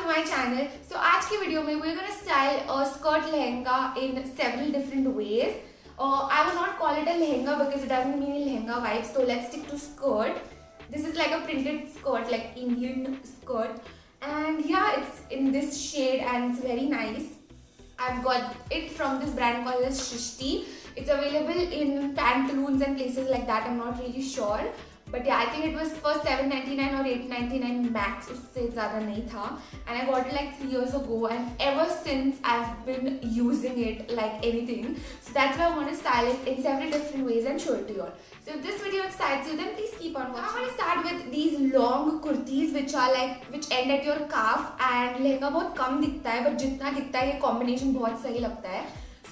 to my channel. So आज की video में we're gonna style a skirt lehenga in several different ways. I will not call it a lehenga because it doesn't mean lehenga vibes. So let's stick to skirt. This is like a printed skirt, like Indian skirt, and yeah, it's in this shade and it's very nice. I've got it from this brand called as Shrishti. It's available in Pantaloons and places like that. I'm not really sure. But yeah, I think it was for $7.99 or $8.99 max. उससे ज़्यादा नहीं था. And I got it like 3 years ago, and ever since I've been using it like anything. So that's why I want to style it in several different ways and show it to you all. So if this video excites you, then please keep on watching. I want to start with these long kurtis which end at your calf, and lehenga बहुत कम दिखता है, but जितना दिखता है ये combination बहुत सही लगता है.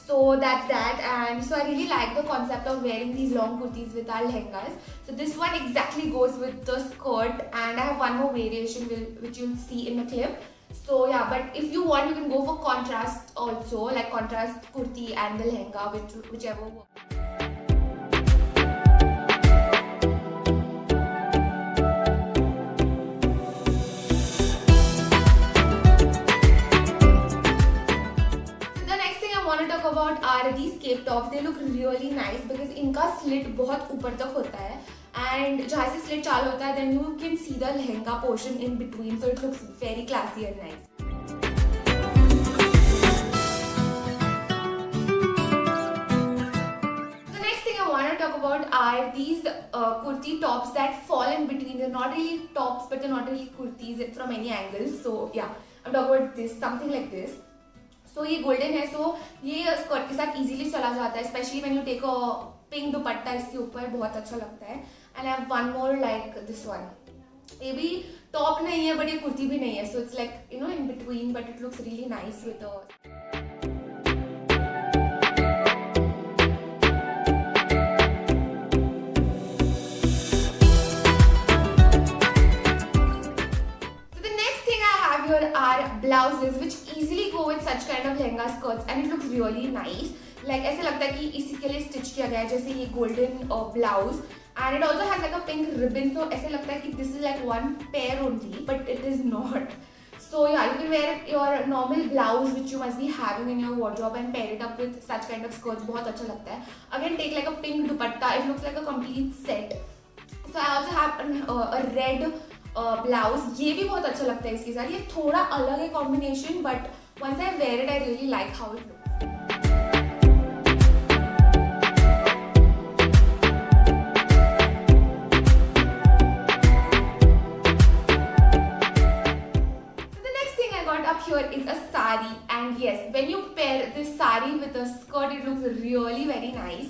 So that's that, and so I really like the concept of wearing these long kurtis with our lehengas. So this one exactly goes with the skirt, and I have one more variation which you'll see in the clip. So yeah, but if you want, you can go for contrast also, like contrast kurti and the lehenga, whichever works. About are these cape tops. They look really nice because इनका slit बहुत ऊपर तक होता है, and जहाँ से slit चालू होता है, then you can see the lehenga portion in between, so it looks very classy and nice. The next thing I want to talk about are these kurti tops that fall in between. They're not really tops, but they're not really kurtis from any angle. So yeah, I'm talking about this, something like this. So ये golden है, so ये skirt के साथ easily चला जाता है, especially when you take a pink दुपट्टा इसके ऊपर, बहुत अच्छा लगता है. And I have one more like this one. ये भी top नहीं है, but ये कुर्ती भी नहीं है, so it's like, you know, in between, but it looks really nice with a. Are blouses which easily go with such kind of lehenga skirts, and it looks really nice. Like ऐसे लगता है कि इसी के लिए stitch किया गया है, जैसे ये golden blouse, and it also has like a pink ribbon, so ऐसे लगता है कि this is like one pair only, but it is not. So yeah, you can wear your normal blouse which you must be having in your wardrobe and pair it up with such kind of skirts. बहुत अच्छा लगता है. Again, take like a pink dupatta. It looks like a complete set. So I also have a red blouse. ये भी बहुत अच्छा लगता है इसके साथ. ये थोड़ा अलग है combination, but once I wear it I really like how it looks. So the next thing I got up here is a sari, and yes, when you pair this sari with a skirt, it looks really very nice.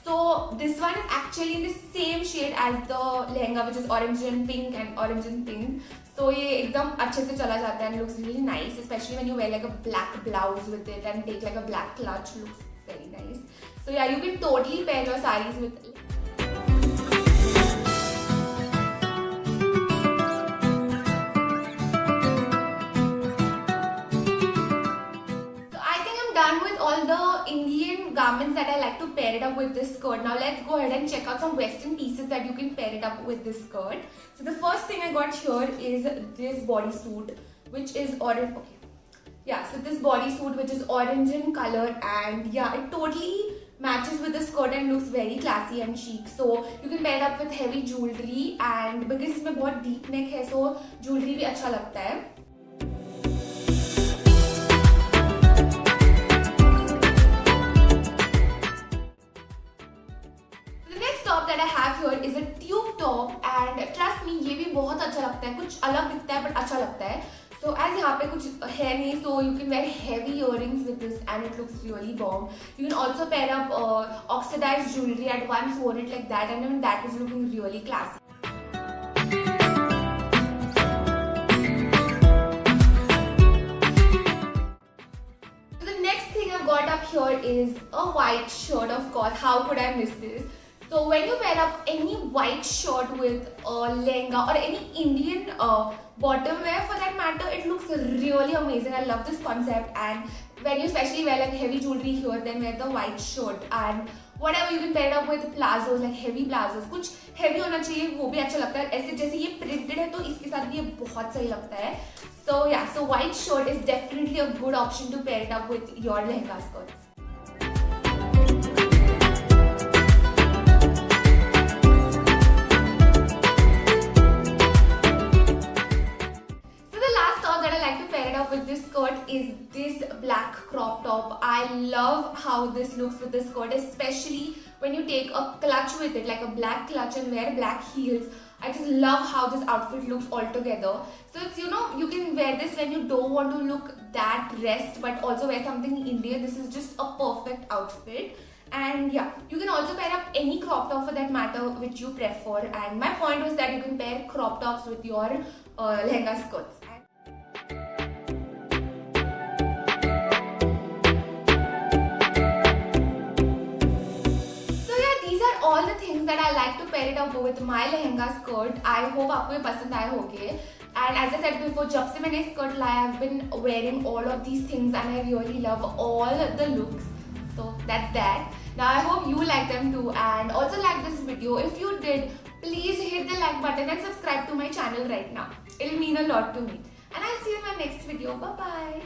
So this one is actually in the same shade as the lehenga, which is orange and pink and orange and pink. So ये एकदम अच्छे से चला जाता है and looks really nice, especially when you wear like a black blouse with it and take like a black clutch. Looks very nice. So yeah, you can totally pair your sarees with. Done with all the Indian garments that I like to pair it up with this skirt. Now let's go ahead and check out some western pieces that you can pair it up with this skirt. So the first thing I got here is this bodysuit, which is orange. Okay, yeah, so this bodysuit which is orange in color, and yeah, it totally matches with the skirt and looks very classy and chic. So you can pair it up with heavy jewelry, and because इसमें बहुत deep neck है, so jewelry भी अच्छा लगता है. That I have here is a tube top, and trust me, ये भी बहुत अच्छा लगता है. कुछ अलग दिखता है but अच्छा लगता है. So as यहाँ पे कुछ है नहीं, so you can wear heavy earrings with this and it looks really bomb. You can also pair up oxidized jewelry at once, worn it like that, and even that is looking really classy. So the next thing I've got up here is a white shirt. Of course, how could I miss this? So when you pair up any white shirt with a lehenga or any Indian bottom wear for that matter, it looks really amazing. I love this concept, and when you especially wear like heavy jewelry here, then wear the white shirt, and whatever, you can pair it up with plazos, like heavy plazos. कुछ heavy होना चाहिए, वो भी अच्छा लगता है. ऐसे जैसे ये printed है तो इसके साथ भी ये बहुत सही लगता है. So yeah, so white shirt is definitely a good option to pair it up with your lehenga skirts. With this skirt is this black crop top. I love how this looks with this skirt, especially when you take a clutch with it, like a black clutch, and wear black heels. I just love how this outfit looks all together. So it's, you know, you can wear this when you don't want to look that dressed but also wear something Indian. This is just a perfect outfit. And yeah, you can also pair up any crop top for that matter which you prefer. And my point was that you can pair crop tops with your lehenga skirts. All the things that I like to pair it up with my lehenga skirt. I hope आपको ये पसंद आए होंगे. And as I said before, जब से मैंने skirt लाया, I've been wearing all of these things and I really love all the looks. So that's that. Now I hope you like them too and also like this video. If you did, please hit the like button and subscribe to my channel right now. It'll mean a lot to me. And I'll see you in my next video. Bye bye.